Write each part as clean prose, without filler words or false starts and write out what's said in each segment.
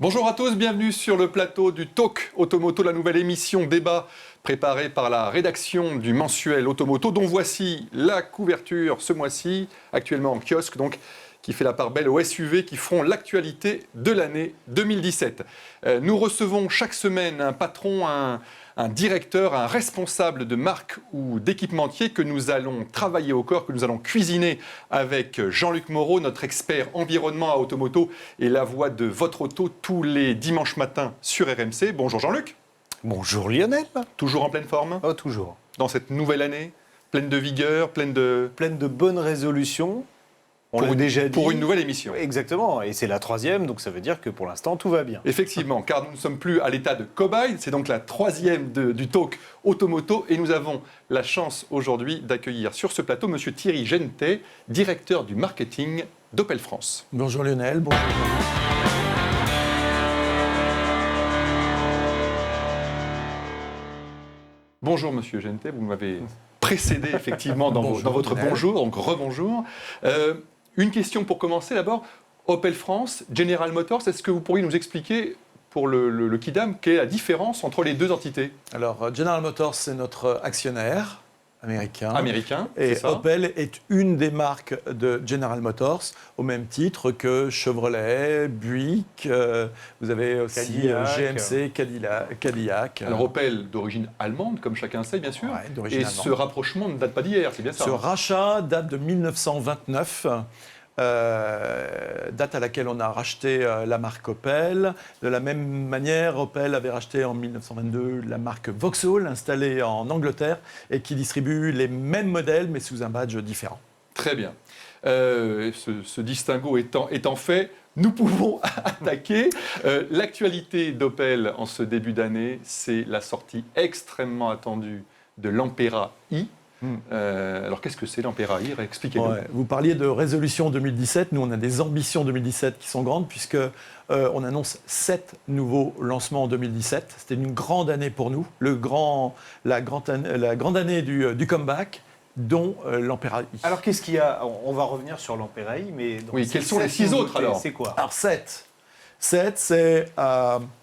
Bonjour à tous, bienvenue sur le plateau du Talk Automoto, la nouvelle émission débat préparée par la rédaction du mensuel Automoto, dont voici la couverture ce mois-ci, actuellement en kiosque, donc, qui fait la part belle aux SUV qui feront l'actualité de l'année 2017. Nous recevons chaque semaine un patron, un directeur, un responsable de marque ou d'équipementier que nous allons travailler au corps, que nous allons cuisiner avec Jean-Luc Moreau, notre expert environnement à Automoto et la voix de votre auto tous les dimanches matins sur RMC. Bonjour Jean-Luc. Bonjour Lionel. Toujours en pleine forme? Oh, toujours. Dans cette nouvelle année, pleine de vigueur, pleine de bonnes résolutions. On l'a déjà dit. Pour une nouvelle émission. Exactement, et c'est la 3e, donc ça veut dire que pour l'instant tout va bien. Effectivement, car nous ne sommes plus à l'état de cobaye, c'est donc la 3e du Talk Automoto, et nous avons la chance aujourd'hui d'accueillir sur ce plateau M. Thierry Gentet, directeur du marketing d'Opel France. Bonjour Lionel, bonjour. Bonjour Monsieur Gentet, vous m'avez précédé effectivement dans votre bonjour, donc rebonjour. Une question pour commencer d'abord. Opel France, General Motors, est-ce que vous pourriez nous expliquer pour le Kidam quelle est la différence entre les deux entités? Alors General Motors, c'est notre actionnaire américain. Et ça. Opel est une des marques de General Motors, au même titre que Chevrolet, Buick, vous avez aussi GMC, Cadillac. Alors Opel d'origine allemande, comme chacun sait bien sûr. Ouais, d'origine et allemande. ce rapprochement ne date pas d'hier, c'est bien ça? Ce rachat date de 1929. Date à laquelle on a racheté la marque Opel. De la même manière, Opel avait racheté en 1922 la marque Vauxhall, installée en Angleterre, et qui distribue les mêmes modèles, mais sous un badge différent. Très bien. Ce distinguo étant fait, nous pouvons attaquer. L'actualité d'Opel en ce début d'année, c'est la sortie extrêmement attendue de l'Ampera i. Alors qu'est-ce que c'est l'Ampera i? Expliquez-nous. Ouais, vous parliez de résolution 2017. Nous, on a des ambitions 2017 qui sont grandes, puisque on annonce 7 nouveaux lancements en 2017. C'était une grande année pour nous, la grande année du comeback, dont l'Ampera i. Alors qu'est-ce qu'il y a? On va revenir sur l'Ampera i, mais Oui, quels sont les 6 autres alors? C'est quoi? Alors 7. 7, c'est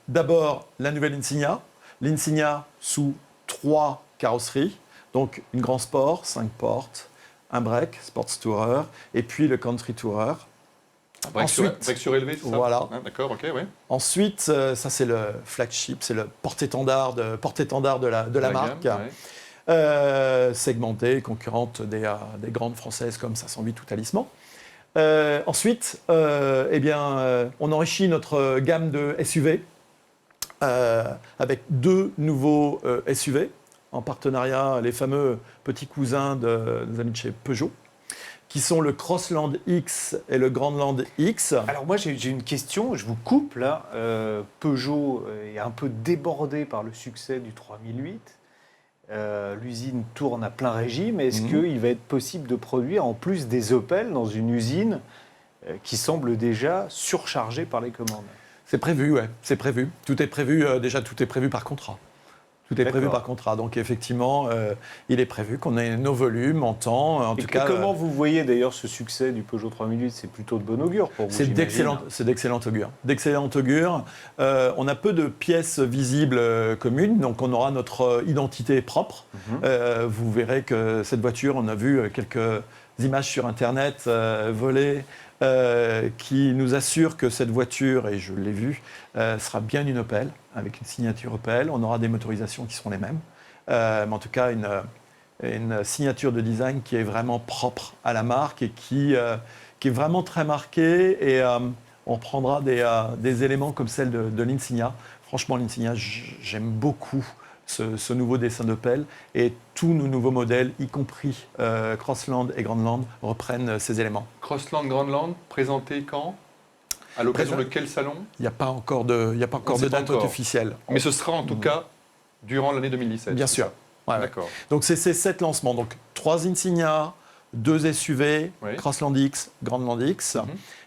d'abord la nouvelle Insignia. L'Insignia sous 3 carrosseries. Donc, une Grand Sport, 5 portes, un break, Sports Tourer, et puis le Country Tourer. Break surélevé, c'est ça? Voilà. Ah, d'accord, ok, oui. Ensuite, ça c'est le flagship, c'est le porte-étendard de la marque. Gamme, ouais. Segmentée, concurrente des grandes françaises comme 508 ou Talisman. Ensuite, on enrichit notre gamme de SUV avec 2 nouveaux SUV. En partenariat, les fameux petits cousins des amis de chez Peugeot, qui sont le Crossland X et le Grandland X. Alors moi j'ai une question, je vous coupe là. Peugeot est un peu débordé par le succès du 3008. L'usine tourne à plein régime. Est-ce qu'il va être possible de produire en plus des Opel dans une usine qui semble déjà surchargée par les commandes? C'est prévu, ouais, c'est prévu. Tout est prévu, déjà tout est prévu par contrat. Tout est prévu par contrat. Donc effectivement, il est prévu qu'on ait nos volumes en temps. En tout cas, comment vous voyez d'ailleurs ce succès du Peugeot 3008? C'est plutôt de bon augure pour vous? C'est d'excellent augure. D'excellent augure. On a peu de pièces visibles communes, donc on aura notre identité propre. Vous verrez que cette voiture, on a vu quelques images sur Internet volées, qui nous assure que cette voiture, et je l'ai vue, sera bien une Opel, avec une signature Opel. On aura des motorisations qui seront les mêmes, mais en tout cas une signature de design qui est vraiment propre à la marque et qui est vraiment très marquée. Et on reprendra des éléments comme celle de l'Insignia. Franchement, l'Insignia, j'aime beaucoup ce nouveau dessin d'Opel, et tous nos nouveaux modèles, y compris Crossland et Grandland, reprennent ces éléments. Crossland, Grandland, présenté quand? À l'occasion de quel salon? Il n'y a pas encore de date officielle. Mais ce sera en tout cas durant l'année 2017. Bien sûr. Ouais, d'accord. Donc c'est ces 7 lancements. Donc 3 Insignia, 2 SUV, Crossland X, Grandland X.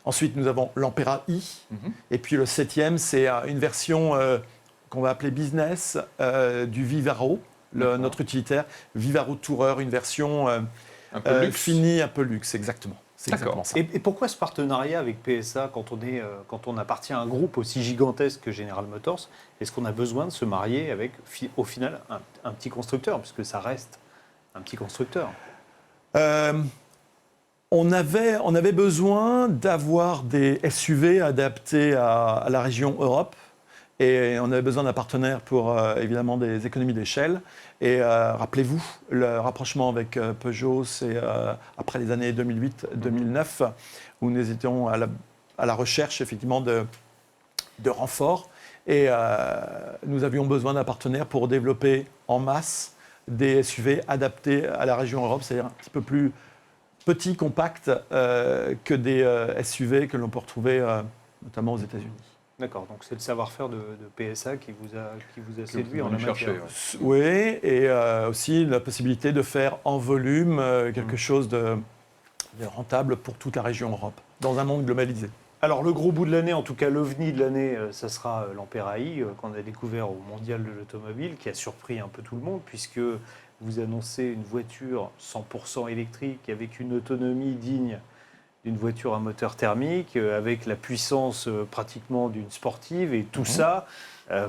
Ensuite, nous avons l'Ampera i. Et puis le 7e, c'est une version qu'on va appeler business du Vivaro, notre utilitaire Vivaro Tourer, une version un peu luxe. finie, un peu luxe, exactement. C'est D'accord. exactement ça. Et pourquoi ce partenariat avec PSA quand on appartient à un groupe aussi gigantesque que General Motors? Est-ce qu'on a besoin de se marier avec, au final, un petit constructeur, puisque ça reste un petit constructeur? On avait besoin d'avoir des SUV adaptés à la région Europe. Et on avait besoin d'un partenaire pour, évidemment, des économies d'échelle. Et rappelez-vous, le rapprochement avec Peugeot, c'est après les années 2008-2009, où nous étions à la recherche, effectivement, de renforts. Et nous avions besoin d'un partenaire pour développer en masse des SUV adaptés à la région Europe, c'est-à-dire un petit peu plus petits, compacts que des SUV que l'on peut retrouver notamment aux États-Unis. D'accord, donc c'est le savoir-faire de PSA qui vous a séduit vous en la allez chercher, matière. ouais. Oui, et aussi la possibilité de faire en volume quelque chose de rentable pour toute la région Europe, dans un monde globalisé. Alors le gros bout de l'année, en tout cas l'ovni de l'année, ça sera l'Ampera i qu'on a découvert au Mondial de l'Automobile, qui a surpris un peu tout le monde, puisque vous annoncez une voiture 100% électrique avec une autonomie digne d'une voiture à moteur thermique, avec la puissance pratiquement d'une sportive, et tout ça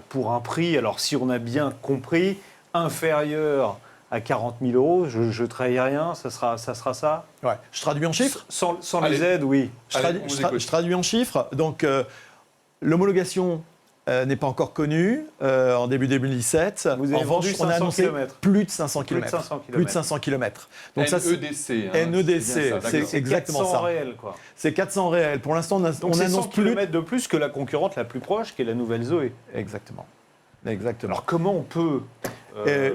pour un prix, alors si on a bien compris, inférieur à 40 000 euros, je ne trahis rien, ça sera ça. Ouais. Je traduis en chiffres. Sans Allez. les aides, oui. Je traduis en chiffres. Donc, l'homologation n'est pas encore connue en début 2017. Vous avez en revanche, vendu on a 500 annoncé kilomètres. plus de 500 Plus de km. 500 Plus de 500 km. Donc, ça, c'est NEDC. hein, NEDC, c'est bien ça, d'accord. c'est exactement 400 ça. réels, quoi. C'est 400 réels. Pour l'instant, Donc on c'est 100 annonce plus. km de plus que la concurrente la plus proche, qui est la nouvelle Zoé. Exactement. Alors comment on peut...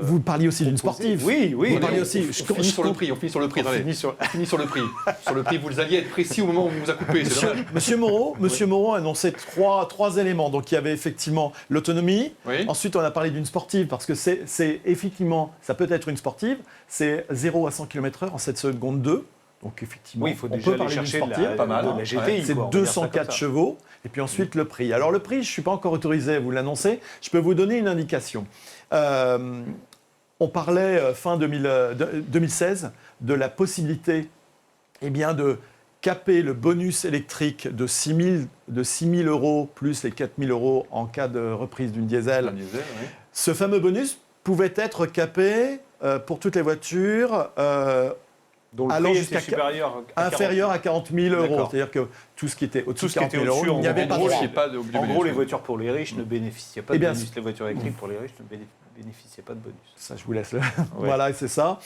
vous parliez aussi d'une proposer- sportive. Oui, oui. Vous mais parliez on- aussi. On finit sur le prix, on finit sur le prix. on Attendez. finit sur- On finit sur le prix. Sur le prix, vous alliez être précis au moment où on vous a coupé, c'est dommage. Monsieur Moreau a annoncé trois éléments. Donc il y avait effectivement l'autonomie. Oui. Ensuite, on a parlé d'une sportive parce que c'est effectivement, ça peut être une sportive. C'est 0 à 100 km/h en 7 secondes 2. Donc effectivement, Oui, il faut on déjà peut aller parler d'une chercher sportive. pas mal, de hein. la GTI. Ouais. C'est quoi, on va dire ça 204 comme ça. chevaux. Et puis ensuite, le prix. Alors le prix, je ne suis pas encore autorisé à vous l'annoncer. Je peux vous donner une indication. On parlait fin 2016 de la possibilité de caper le bonus électrique de 6 000 euros plus les 4 000 euros en cas de reprise d'une diesel. Un diesel, oui. Ce fameux bonus pouvait être capé pour toutes les voitures Donc le allant prix jusqu'à était supérieur à 40 inférieur à 40 000 euros. D'accord. C'est-à-dire que tout ce qui était au-dessus Tout de ce qui 40 était 000 euros, au-dessus, il n'y avait en pas gros, de droit. il n'y a pas de En bonus. gros, les voitures pour les riches ne bénéficiaient pas Eh de bien, bonus. Les voitures électriques pour les riches ne bénéficiaient pas de bonus. Ça, je vous laisse. Voilà, c'est ça.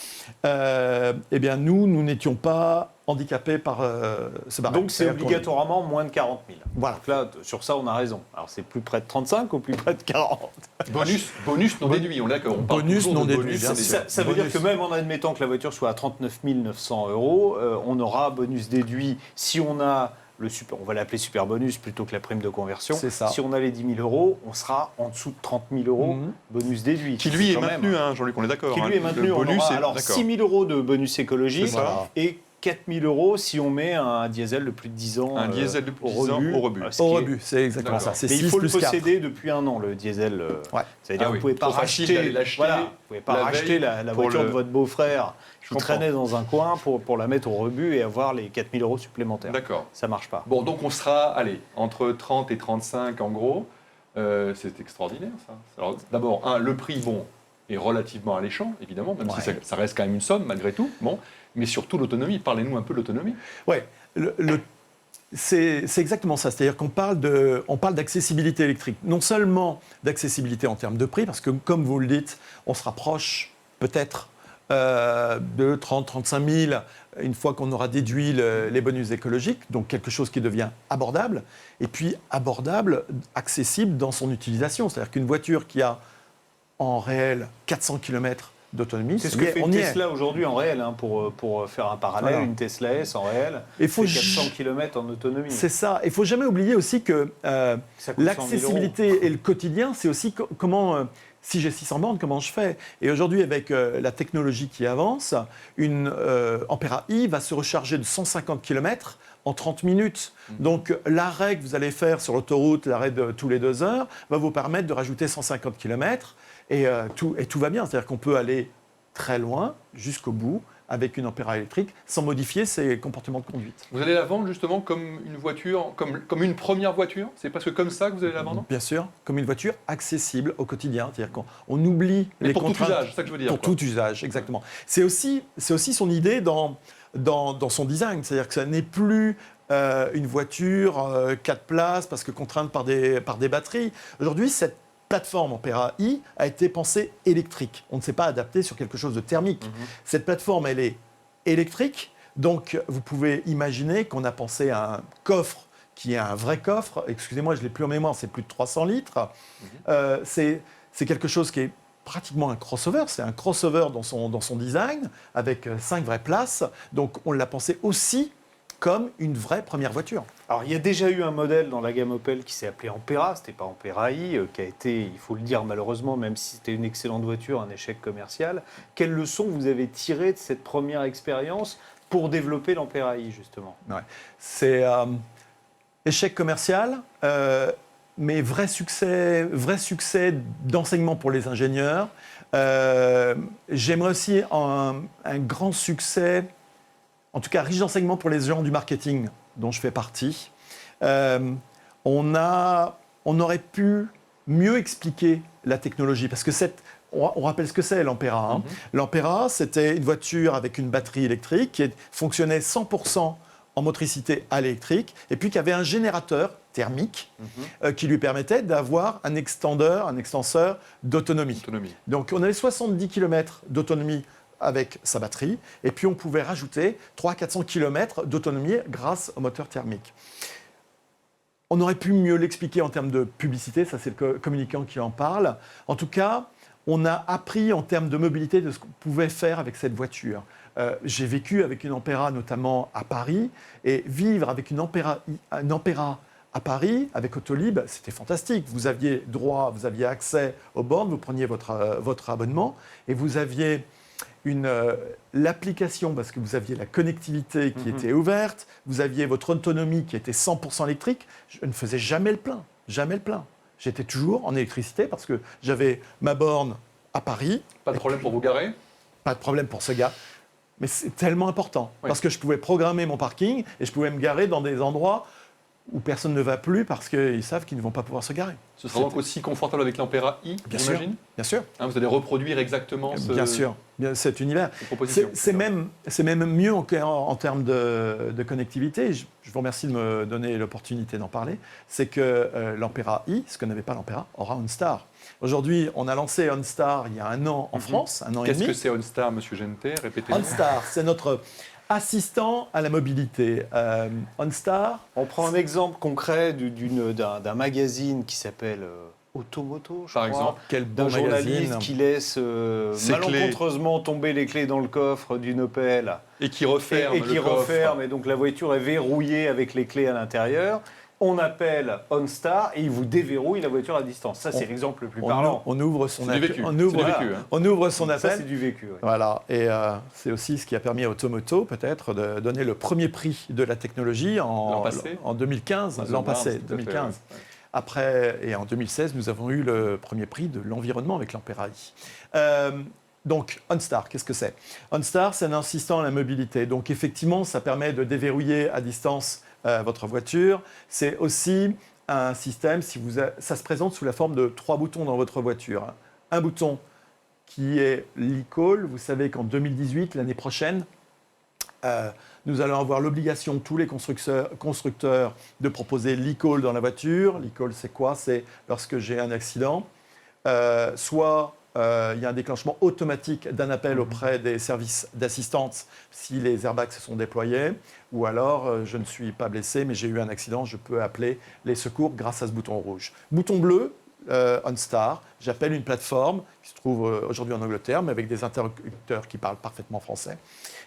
Eh bien, nous n'étions pas handicapés par ce barème. Donc c'est C'est-à-dire qu'on- obligatoirement moins de 40 000. Voilà. Donc là, sur ça, on a raison. Alors c'est plus près de 35 ou plus près de 40? Bonus non déduit, on est d'accord. On parle Bonus toujours non de déduit, bonus bien non sûr. déduit. Ça veut dire Bonus. que même en admettant que la voiture soit à 39 900 euros, on aura bonus déduit si on a le super, on va l'appeler super bonus plutôt que la prime de conversion. C'est ça. Si on a les 10 000 euros, on sera en dessous de 30 000 euros Mhm. bonus déduit. Qui lui est Quand même. maintenu, hein, Jean-Luc, on est d'accord. Qui hein. lui est maintenu. Le On bonus, aura est alors d'accord. 6 000 euros de bonus écologique C'est ça. et 4 000 euros si on met un diesel de plus de 10 ans Un diesel de plus de 10 ans au rebut. Ce qui Au est- rebut, c'est exactement D'accord. ça. C'est Mais il 6 faut le plus 4. posséder depuis un an, le diesel. Ouais. C'est-à-dire Ah vous oui. ne pouvez pas Trop facile racheter, d'aller l'acheter voilà, vous pouvez pas la racheter veille la pour voiture le- de votre beau-frère qui comprends. traînait dans un coin pour la mettre au rebut et avoir les 4 000 euros supplémentaires. D'accord. Ça marche pas. Bon, donc on sera, allez, entre 30 et 35 en gros. C'est extraordinaire, ça. Alors, d'abord, le prix, bon, est relativement alléchant, évidemment, même si Ouais. ça reste quand même une somme, malgré tout. Bon, mais surtout l'autonomie. Parlez-nous un peu de l'autonomie. Ouais, c'est exactement ça. C'est-à-dire qu'on parle d'accessibilité électrique. Non seulement d'accessibilité en termes de prix, parce que comme vous le dites, on se rapproche peut-être de 30-35 000 une fois qu'on aura déduit les bonus écologiques, donc quelque chose qui devient abordable, et puis abordable, accessible dans son utilisation. C'est-à-dire qu'une voiture qui a en réel 400 km d'autonomie, C'est ce que fait on une y est. Tesla aujourd'hui en réel, hein, pour faire un parallèle, Voilà. une Tesla S en réel, Il faut c'est 400 km en autonomie. C'est ça. Il ne faut jamais oublier aussi que Ça coûte 100 000 l'accessibilité et le quotidien, c'est aussi comment, si j'ai 600 bornes, comment je fais. Et aujourd'hui, avec la technologie qui avance, une Ampera i va se recharger de 150 km en 30 minutes. Donc l'arrêt que vous allez faire sur l'autoroute, l'arrêt de tous les 2 heures, va vous permettre de rajouter 150 km et tout va bien. C'est-à-dire qu'on peut aller très loin, jusqu'au bout, avec une Ampera électrique sans modifier ses comportements de conduite. Vous allez la vendre justement comme une voiture, comme une première voiture? C'est parce que comme ça que vous allez la vendre? Bien sûr, comme une voiture accessible au quotidien. C'est-à-dire qu'on oublie Mais les pour contraintes. tout usage, c'est ça que je veux dire. Pour quoi. tout usage, exactement. C'est aussi son idée dans son design. C'est-à-dire que ça n'est plus une voiture 4 places parce que contrainte par des batteries. Aujourd'hui, cette plateforme Ampera i a été pensée électrique. On ne s'est pas adapté sur quelque chose de thermique. Cette plateforme, elle est électrique. Donc, vous pouvez imaginer qu'on a pensé à un coffre qui est un vrai coffre. Excusez-moi, je ne l'ai plus en mémoire, c'est plus de 300 litres. C'est quelque chose qui est pratiquement un crossover. C'est un crossover dans son design, avec 5 vraies places. Donc, on l'a pensé aussi comme une vraie première voiture. Alors, il y a déjà eu un modèle dans la gamme Opel qui s'est appelé Ampera, c'était pas Ampera i, qui a été, il faut le dire malheureusement, même si c'était une excellente voiture, un échec commercial. Quelles leçons vous avez tirées de cette première expérience pour développer l'Ampera i, justement? Ouais. C'est échec commercial, mais vrai succès d'enseignement pour les ingénieurs. J'aimerais aussi un grand succès, en tout cas riche d'enseignement pour les gens du marketing dont je fais partie. On aurait pu mieux expliquer la technologie, parce que on rappelle ce que c'est l'Ampera. L'Ampera, c'était une voiture avec une batterie électrique qui fonctionnait 100% en motricité à l'électrique, et puis qui avait un générateur thermique qui lui permettait d'avoir un extenseur d'autonomie. Donc on avait 70 km d'autonomie avec sa batterie, et puis on pouvait rajouter 300-400 km d'autonomie grâce au moteur thermique. On aurait pu mieux l'expliquer en termes de publicité, ça c'est le communicant qui en parle. En tout cas, on a appris en termes de mobilité de ce qu'on pouvait faire avec cette voiture. J'ai vécu avec une Ampera notamment à Paris, et vivre avec une Ampera à Paris, avec Autolib, c'était fantastique. Vous aviez accès aux bornes, vous preniez votre abonnement, et vous aviez l'application, parce que vous aviez la connectivité qui était ouverte, vous aviez votre autonomie qui était 100% électrique. Je ne faisais jamais le plein, jamais le plein. J'étais toujours en électricité parce que j'avais ma borne à Paris. Pas de problème pour vous garer? Pas de problème pour ce gars. Mais c'est tellement important, parce que je pouvais programmer mon parking et je pouvais me garer dans des endroits où personne ne va plus parce qu'ils savent qu'ils ne vont pas pouvoir se garer. Ce sera donc aussi confortable avec l'Ampera i, j'imagine? Bien sûr. Vous allez reproduire exactement Bien sûr, cet univers. proposition. C'est même mieux en termes de connectivité. Je vous remercie de me donner l'opportunité d'en parler. C'est que l'Ampera i, ce que n'avait pas l'Ampera, aura OnStar. Aujourd'hui, on a lancé OnStar il y a 1 an en France, 1 an et demi. Qu'est-ce que c'est OnStar, monsieur Gentet? Répétez-nous. OnStar, c'est notre assistant à la mobilité. OnStar. On prend un exemple concret d'un magazine qui s'appelle Automoto, je Par crois. exemple, Quel bon D'un journaliste magazine. qui laisse malencontreusement tomber les clés dans le coffre d'une Opel et qui referme et qui le coffre. referme, et donc la voiture est verrouillée avec les clés à l'intérieur. On appelle OnStar et il vous déverrouille la voiture à distance. Ça, c'est l'exemple le plus parlant. On ouvre son C'est du vécu. on ouvre, C'est du vécu, hein. on ouvre son Ça, appel. c'est du vécu. Ouais. Voilà, et c'est aussi ce qui a permis à Automoto peut-être de donner le premier prix de la technologie L'an passé. en 2015, l'an passé, 2015. Ouais. Après, et en 2016, nous avons eu le premier prix de l'environnement avec l'Ampera i. Donc, OnStar, qu'est-ce que c'est? OnStar, c'est un assistant à la mobilité. Donc, effectivement, ça permet de déverrouiller à distance votre voiture. C'est aussi un système, ça se présente sous la forme de 3 boutons dans votre voiture. Un bouton qui est l'e-call. Vous savez qu'en 2018, l'année prochaine, nous allons avoir l'obligation, tous les constructeurs, de proposer l'e-call dans la voiture. L'e-call, c'est quoi? C'est lorsque j'ai un accident, soit il y a un déclenchement automatique d'un appel auprès des services d'assistance si les airbags se sont déployés, ou alors je ne suis pas blessé, mais j'ai eu un accident, je peux appeler les secours grâce à ce bouton rouge. Bouton bleu, OnStar, j'appelle une plateforme qui se trouve aujourd'hui en Angleterre, mais avec des interlocuteurs qui parlent parfaitement français.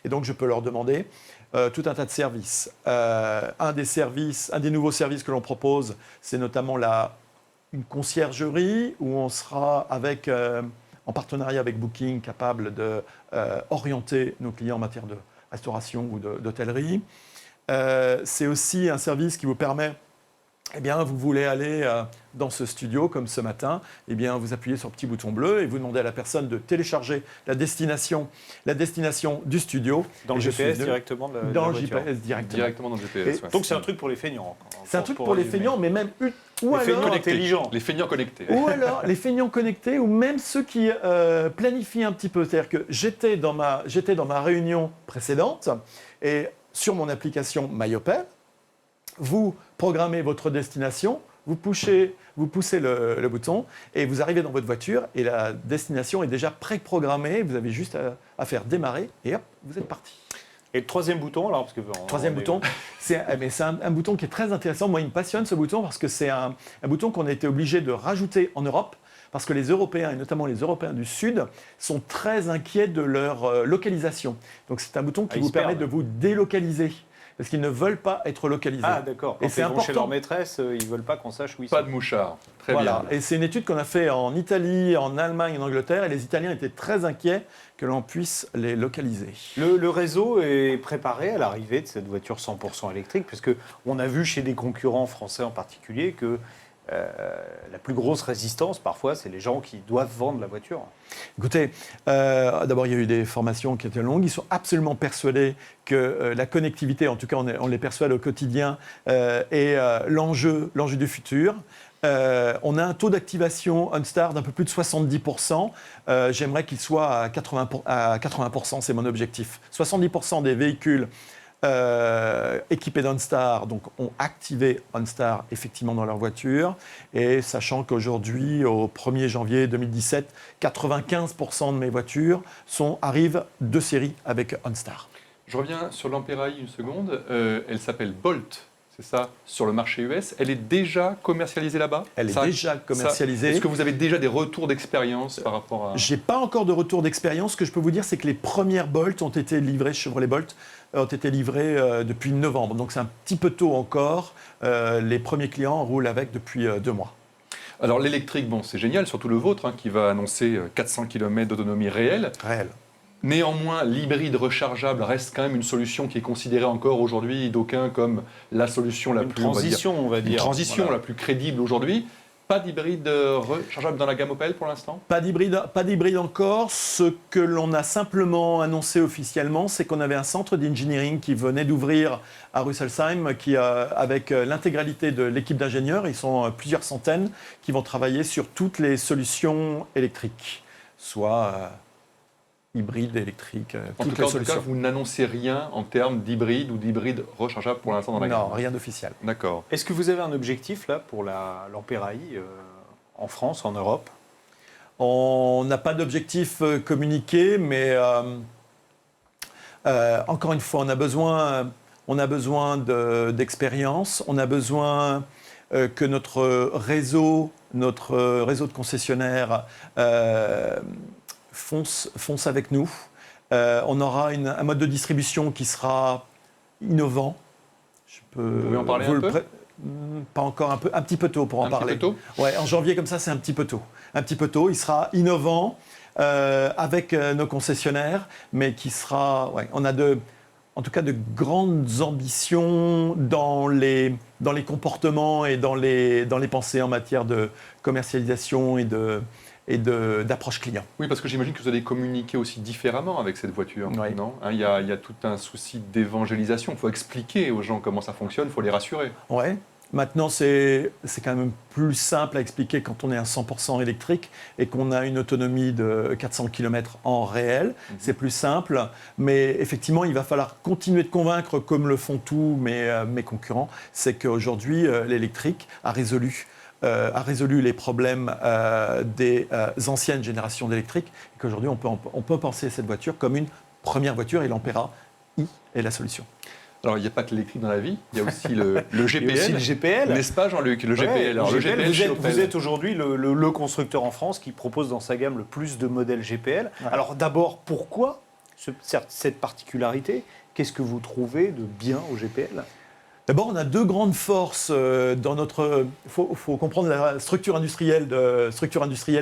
Et donc je peux leur demander tout un tas de services. Un des nouveaux services que l'on propose, c'est notamment une conciergerie où on sera en partenariat avec Booking, capable d'orienter nos clients en matière de restauration ou d'hôtellerie. C'est aussi un service qui vous permet eh bien, vous voulez aller dans ce studio, comme ce matin, eh bien, vous appuyez sur le petit bouton bleu et vous demandez à la personne de télécharger la destination du studio. Dans le GPS directement de la Dans le voiture. GPS Directement dans le GPS. ouais. Donc c'est un truc pour les feignants. C'est un truc pour les feignants, mais même ou Les feignants alors, intelligents. Les feignants connectés. ou alors les feignants connectés, ou même ceux qui planifient un petit peu. C'est-à-dire que j'étais dans ma réunion précédente et sur mon application MyOpel, vous programmez votre destination, vous poussez le bouton et vous arrivez dans votre voiture et la destination est déjà préprogrammée. Vous avez juste à faire démarrer et hop, vous êtes parti. Et le troisième bouton, alors, parce que Troisième bouton, c'est un bouton qui est très intéressant. Moi, il me passionne ce bouton parce que c'est un bouton qu'on a été obligé de rajouter en Europe parce que les Européens, et notamment les Européens du Sud, sont très inquiets de leur localisation. Donc c'est un bouton qui vous permet de vous délocaliser parce qu'ils ne veulent pas être localisés. Ah d'accord, quand et c'est ils vont important. chez leur maîtresse, ils ne veulent pas qu'on sache où ils sont. Pas de mouchard. Très Voilà. bien. Et c'est une étude qu'on a fait en Italie, en Allemagne, en Angleterre, et les Italiens étaient très inquiets que l'on puisse les localiser. Le réseau est préparé à l'arrivée de cette voiture 100% électrique, puisque on a vu chez des concurrents français en particulier que la plus grosse résistance, parfois, c'est les gens qui doivent vendre la voiture. Écoutez, d'abord, il y a eu des formations qui étaient longues. Ils sont absolument persuadés que la connectivité, en tout cas, on les persuade au quotidien, est l'enjeu du futur. On a un taux d'activation OnStar d'un peu plus de 70%. J'aimerais qu'il soit à 80%, c'est mon objectif. 70% des véhicules équipés d'OnStar donc, ont activé OnStar effectivement dans leur voiture. Et sachant qu'aujourd'hui, au 1er janvier 2017, 95% de mes voitures arrivent de série avec OnStar. Je reviens sur l'Amperae une seconde. Elle s'appelle Bolt. C'est ça, sur le marché US. Elle est déjà commercialisée là-bas? Elle est déjà commercialisée. Est-ce que vous avez déjà des retours d'expérience par rapport à... Je n'ai pas encore de retour d'expérience. Ce que je peux vous dire, c'est que les premières Bolt ont été livrées, Chevrolet Bolt, ont été livrées depuis novembre. Donc c'est un petit peu tôt encore. Les premiers clients roulent avec depuis 2 mois. Alors l'électrique, bon, c'est génial, surtout le vôtre, qui va annoncer 400 km d'autonomie réelle. Néanmoins, l'hybride rechargeable reste quand même une solution qui est considérée encore aujourd'hui d'aucuns comme la solution la plus... on va dire. Une transition voilà. la plus crédible aujourd'hui. Pas d'hybride rechargeable dans la gamme Opel pour l'instant? Pas d'hybride encore. Ce que l'on a simplement annoncé officiellement, c'est qu'on avait un centre d'engineering qui venait d'ouvrir à Rüsselsheim, qui, avec l'intégralité de l'équipe d'ingénieurs, ils sont plusieurs centaines, qui vont travailler sur toutes les solutions électriques, soit... hybride, électrique, toutes les solutions. En tout cas, vous n'annoncez rien en termes d'hybride ou d'hybride rechargeable pour l'instant dans la gamme? Non, rien d'officiel. D'accord. Est-ce que vous avez un objectif là pour l'Amperae en France, en Europe? On n'a pas d'objectif communiqué, mais encore une fois, on a besoin d'expérience, on a besoin que notre réseau de concessionnaires fonce avec nous. On aura un mode de distribution qui sera innovant. Vous pouvez en parler un peu? Pas encore, un petit peu tôt pour en parler. Un petit peu tôt? Ouais, en janvier comme ça, c'est un petit peu tôt. Un petit peu tôt, il sera innovant avec nos concessionnaires, mais qui sera... Ouais, on a en tout cas de grandes ambitions dans les comportements et dans les pensées en matière de commercialisation et d'approche client. Oui, parce que j'imagine que vous allez communiquer aussi différemment avec cette voiture, oui. non? Il y a tout un souci d'évangélisation. Il faut expliquer aux gens comment ça fonctionne, il faut les rassurer. Ouais. Maintenant, c'est quand même plus simple à expliquer quand on est à 100% électrique et qu'on a une autonomie de 400 km en réel. C'est plus simple, mais effectivement, il va falloir continuer de convaincre, comme le font tous mes concurrents, c'est qu'aujourd'hui, l'électrique a résolu les problèmes des anciennes générations d'électriques et qu'aujourd'hui, on peut penser cette voiture comme une première voiture et l'Ampera I est la solution. Alors, il n'y a pas que l'électrique dans la vie, il y a aussi le GPL. Il y a aussi le GPL. N'est-ce pas, Jean-Luc? Le GPL. Ouais, Alors, le GPL chez Opel. vous êtes aujourd'hui le constructeur en France qui propose dans sa gamme le plus de modèles GPL. Ouais. Alors d'abord, pourquoi cette particularité? Qu'est-ce que vous trouvez de bien au GPL? D'abord, on a 2 grandes forces dans notre... Il faut comprendre la structure industrielle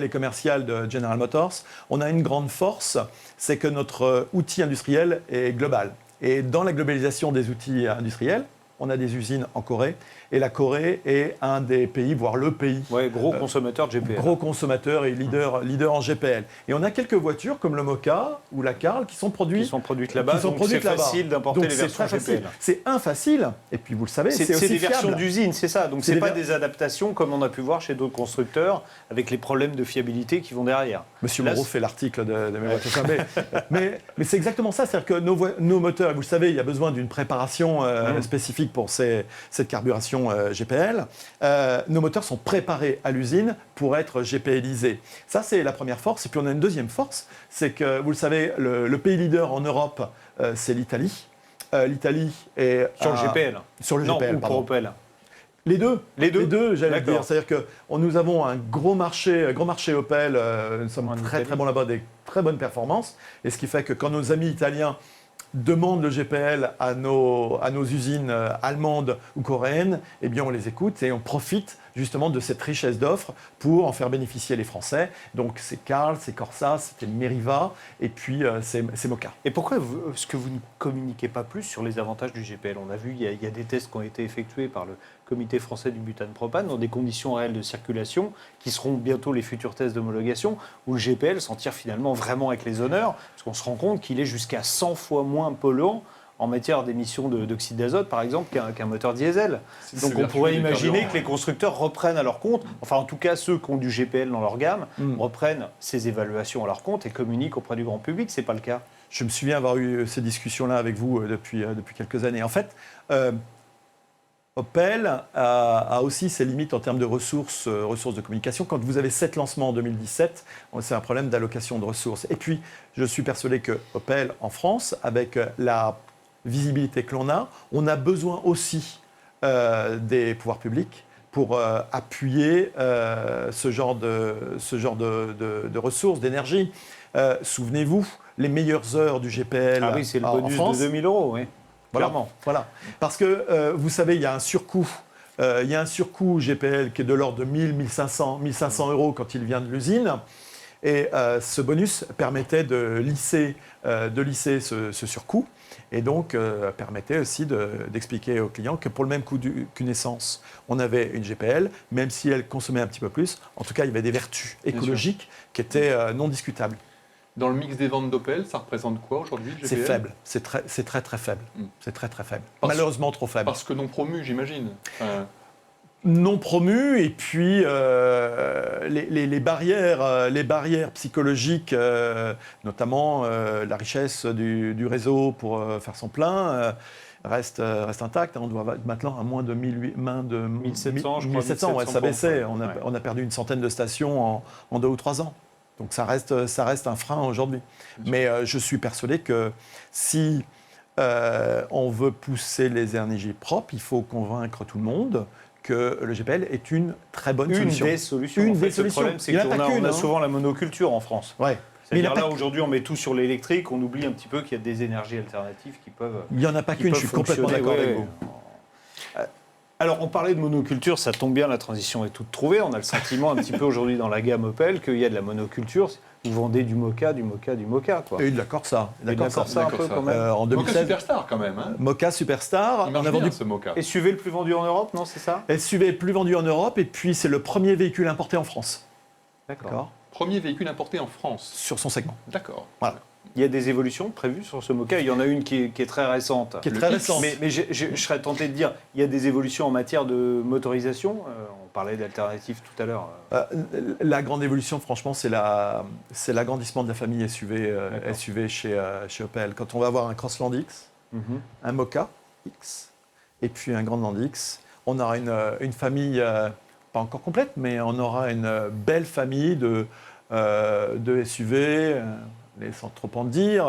et commerciale de General Motors. On a une grande force, c'est que notre outil industriel est global. Et dans la globalisation des outils industriels, on a des usines en Corée. Et la Corée est un des pays, voire le pays. Ouais, gros consommateur de GPL. Gros consommateur et leader en GPL. Et on a quelques voitures comme le Moka ou la Carl qui sont produites là-bas. Donc c'est facile d'importer les versions GPL. C'est facile. Et puis vous le savez, c'est aussi des versions fiable. d'usine, c'est ça. Donc c'est pas des adaptations comme on a pu voir chez d'autres constructeurs avec les problèmes de fiabilité qui vont derrière. Monsieur Moreau fait l'article de mes voitures. Mais c'est exactement ça. C'est-à-dire que nos moteurs, vous le savez, il y a besoin d'une préparation spécifique pour cette carburation GPL. Nos moteurs sont préparés à l'usine pour être GPLisés. Ça, c'est la première force. Et puis on a une deuxième force, c'est que, vous le savez, le pays leader en Europe, c'est l'Italie. L'Italie est... Sur le GPL. Sur le GPL, ou pour Opel. Les deux, j'allais D'accord. dire. C'est-à-dire que nous avons un gros marché Opel. Nous sommes très bons là-bas, des très bonnes performances. Et ce qui fait que quand nos amis italiens demandent le GPL à nos usines allemandes ou coréennes, eh bien on les écoute et on profite justement de cette richesse d'offres pour en faire bénéficier les Français. Donc c'est Carl, c'est Corsa, c'était Meriva et puis c'est Moka. Et pourquoi est-ce que vous ne communiquez pas plus sur les avantages du GPL? On a vu, il y a des tests qui ont été effectués par le Comité français du butane-propane dans des conditions réelles de circulation qui seront bientôt les futurs tests d'homologation où le GPL s'en tire finalement vraiment avec les honneurs parce qu'on se rend compte qu'il est jusqu'à 100 fois moins polluant en matière d'émissions d'oxyde d'azote, par exemple, qu'un moteur diesel. Donc on pourrait imaginer que les constructeurs reprennent à leur compte, enfin en tout cas ceux qui ont du GPL dans leur gamme, reprennent ces évaluations à leur compte et communiquent auprès du grand public. C'est pas le cas. Je me souviens avoir eu ces discussions-là avec vous depuis quelques années. En fait, Opel a aussi ses limites en termes de ressources de communication. Quand vous avez 7 lancements en 2017, c'est un problème d'allocation de ressources. Et puis, je suis persuadé que Opel, en France, avec la visibilité que l'on a, on a besoin aussi des pouvoirs publics pour appuyer ce genre de ressources, d'énergie. Souvenez-vous, les meilleures heures du GPL en France. Ah oui, c'est le bonus de 2 000 €, oui. Voilà. Parce que, vous savez, il y a un surcoût. Il y a un surcoût GPL qui est de l'ordre de 1 500 € quand il vient de l'usine. Et ce bonus permettait de lisser ce surcoût. Et donc, permettait aussi d'expliquer aux clients que pour le même coût qu'une essence, on avait une GPL, même si elle consommait un petit peu plus. En tout cas, il y avait des vertus écologiques qui étaient non discutables. Dans le mix des ventes d'Opel, ça représente quoi aujourd'hui, le GPL ? C'est faible, c'est très très faible. C'est très très faible. Malheureusement trop faible. Parce que non promu, j'imagine. Non promu, et puis les barrières psychologiques, notamment la richesse du réseau pour faire son plein, reste intacte. On doit être maintenant à moins de 1700, je crois. 1700, ouais, ça baissait. On a perdu une centaine de stations en 2 ou 3 ans. Donc ça reste un frein aujourd'hui. Mais je suis persuadé que si on veut pousser les énergies propres, il faut convaincre tout le monde que le GPL est une très bonne solution. Une des solutions. Le problème, c'est qu'on a souvent la monoculture en France. Ouais. C'est-à-dire là, aujourd'hui, on met tout sur l'électrique, on oublie un petit peu qu'il y a des énergies alternatives qui peuvent. Il n'y en a pas qu'une, je suis complètement d'accord avec vous. Alors, on parlait de monoculture, ça tombe bien, la transition est toute trouvée. On a le sentiment un petit peu aujourd'hui dans la gamme Opel qu'il y a de la monoculture. Vous vendez du Moka, quoi. Et de la Corsa. Un peu quand même. En 2016, Moka Superstar quand même. Hein. Moka Superstar. Il marche bien, ce Moka. SUV le plus vendu en Europe, non, c'est ça? SUV le plus vendu en Europe, et puis c'est le premier véhicule importé en France. D'accord. Premier véhicule importé en France. Sur son segment. D'accord. Voilà. Il y a des évolutions prévues sur ce Moka. Il y en a une qui est très récente. Mais je serais tenté de dire, il y a des évolutions en matière de motorisation. On parlait d'alternatives tout à l'heure. La grande évolution, franchement, c'est l'agrandissement de la famille SUV chez Opel. Quand on va avoir un Crossland X, un Moka X, et puis un Grandland X, on aura une famille, pas encore complète, mais on aura une belle famille de SUV, sans trop en dire,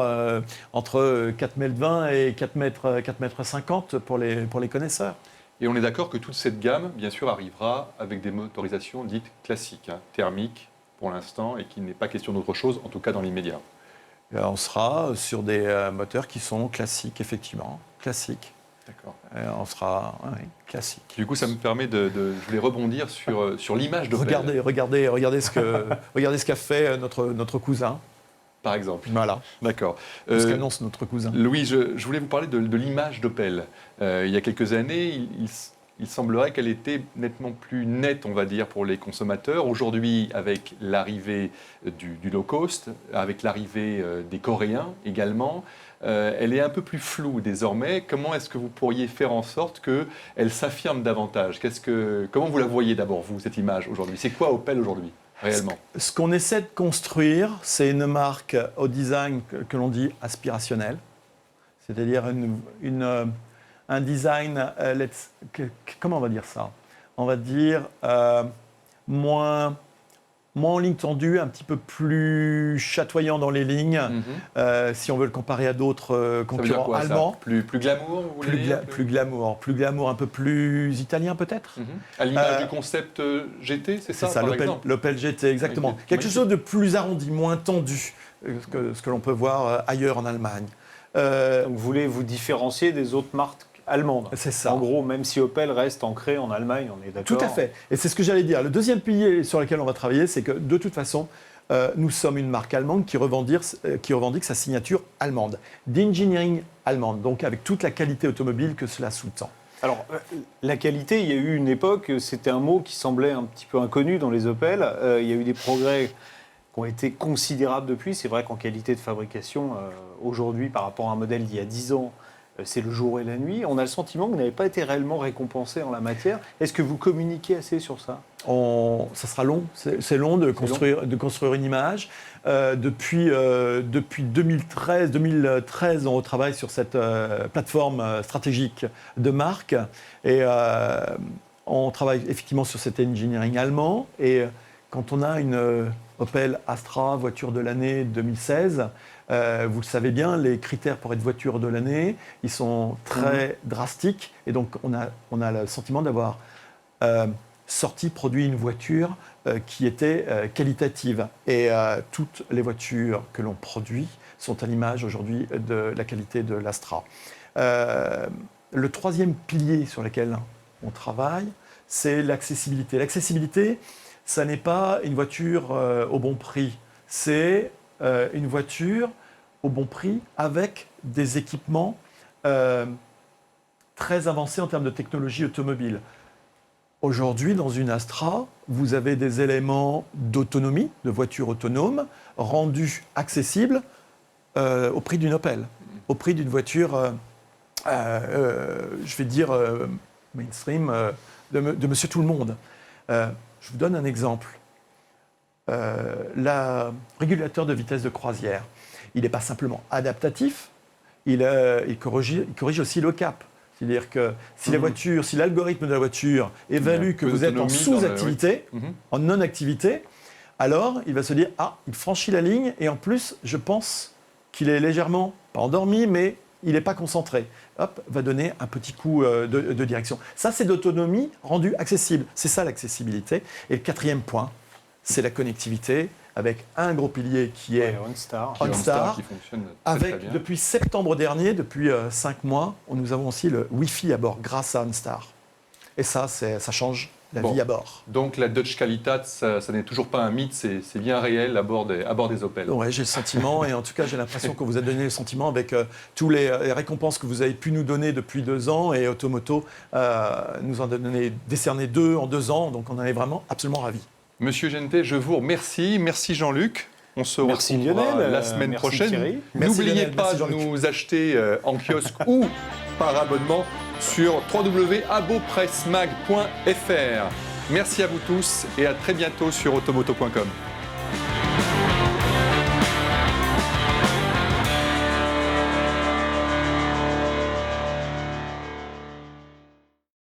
entre 4,20 m et 4,50 m pour les connaisseurs. Et on est d'accord que toute cette gamme, bien sûr, arrivera avec des motorisations dites classiques, thermiques pour l'instant, et qu'il n'est pas question d'autre chose, en tout cas dans l'immédiat. On sera sur des moteurs qui sont classiques, effectivement. Classiques. D'accord. On sera classique. Du coup, ça me permet je voulais rebondir sur l'image d'Opel. Regardez ce qu'a fait notre cousin. par exemple. Voilà, D'accord. c'est ce qu'annonce notre cousin. Louis, je voulais vous parler de l'image d'Opel. Il y a quelques années, il semblerait qu'elle était nettement plus nette, on va dire, pour les consommateurs. Aujourd'hui, avec l'arrivée du low cost, avec l'arrivée des Coréens également, elle est un peu plus floue désormais. Comment est-ce que vous pourriez faire en sorte qu'elle s'affirme davantage? Comment vous la voyez d'abord, vous, cette image aujourd'hui? C'est quoi Opel aujourd'hui, réellement? Ce qu'on essaie de construire, c'est une marque au design que l'on dit aspirationnel, c'est-à-dire un design, comment on va dire ça? On va dire moins en ligne tendue, un petit peu plus chatoyant dans les lignes, si on veut le comparer à d'autres concurrents quoi, allemands. Plus glamour, vous voulez Plus glamour, un peu plus italien peut-être. À l'image du concept GT, c'est ça, par exemple? L'Opel GT, exactement. Okay. Quelque chose de plus arrondi, moins tendu que ce que l'on peut voir ailleurs en Allemagne. Donc vous voulez vous différencier des autres marques allemandes. C'est ça. En gros, même si Opel reste ancré en Allemagne, on est d'accord. Tout à fait. Et c'est ce que j'allais dire. Le deuxième pilier sur lequel on va travailler, c'est que de toute façon, nous sommes une marque allemande qui revendique sa signature allemande, d'engineering allemande, donc avec toute la qualité automobile que cela sous-tend. Alors, la qualité, il y a eu une époque, c'était un mot qui semblait un petit peu inconnu dans les Opel. Il y a eu des progrès qui ont été considérables depuis. C'est vrai qu'en qualité de fabrication, aujourd'hui, par rapport à un modèle d'il y a 10 ans, c'est le jour et la nuit. On a le sentiment que vous n'avez pas été réellement récompensé en la matière. Est-ce que vous communiquez assez sur ça? Ça sera long. C'est long de construire une image. Depuis 2013, on travaille sur cette plateforme stratégique de marque. Et on travaille effectivement sur cet engineering allemand. Et quand on a une Opel Astra, voiture de l'année 2016, vous le savez bien, les critères pour être voiture de l'année, ils sont très drastiques. Et donc, on a le sentiment d'avoir produit une voiture qui était qualitative. Et toutes les voitures que l'on produit sont à l'image aujourd'hui de la qualité de l'Astra. Le troisième pilier sur lequel on travaille, c'est l'accessibilité. L'accessibilité, ça n'est pas une voiture au bon prix. C'est une voiture au bon prix avec des équipements très avancés en termes de technologie automobile. Aujourd'hui, dans une Astra, vous avez des éléments d'autonomie, de voiture autonome, rendus accessibles au prix d'une Opel, au prix d'une voiture, je vais dire, mainstream, de monsieur tout le monde. Je vous donne un exemple. Le régulateur de vitesse de croisière, il n'est pas simplement adaptatif, il corrige aussi le cap. C'est-à-dire que si l'algorithme de la voiture évalue que vous êtes en sous-activité, en non-activité, alors il va se dire « Ah, il franchit la ligne et en plus, je pense qu'il est légèrement, pas endormi, mais il n'est pas concentré. » Hop, va donner un petit coup de direction. Ça, c'est d'autonomie rendue accessible. C'est ça l'accessibilité. Et le quatrième point, c'est la connectivité, avec un gros pilier qui est OnStar, qui fonctionne très bien. Depuis septembre dernier, depuis 5 mois, nous avons aussi le Wi-Fi à bord grâce à OnStar. Et ça change la vie à bord. Donc la Deutsche Qualität, ça n'est toujours pas un mythe, c'est bien réel à bord des Opel. Oui, j'ai le sentiment, et en tout cas j'ai l'impression qu'on vous a donné le sentiment avec tous les récompenses que vous avez pu nous donner depuis 2 ans, et Automoto nous en a décerné 2 en 2 ans, donc on en est vraiment absolument ravis. Monsieur Gentet, je vous remercie. Merci Jean-Luc. On se retrouvera Lionel, la semaine prochaine. Merci N'oubliez Lionel, pas de nous acheter en kiosque ou par abonnement sur www.abopressmag.fr. Merci à vous tous et à très bientôt sur automoto.com.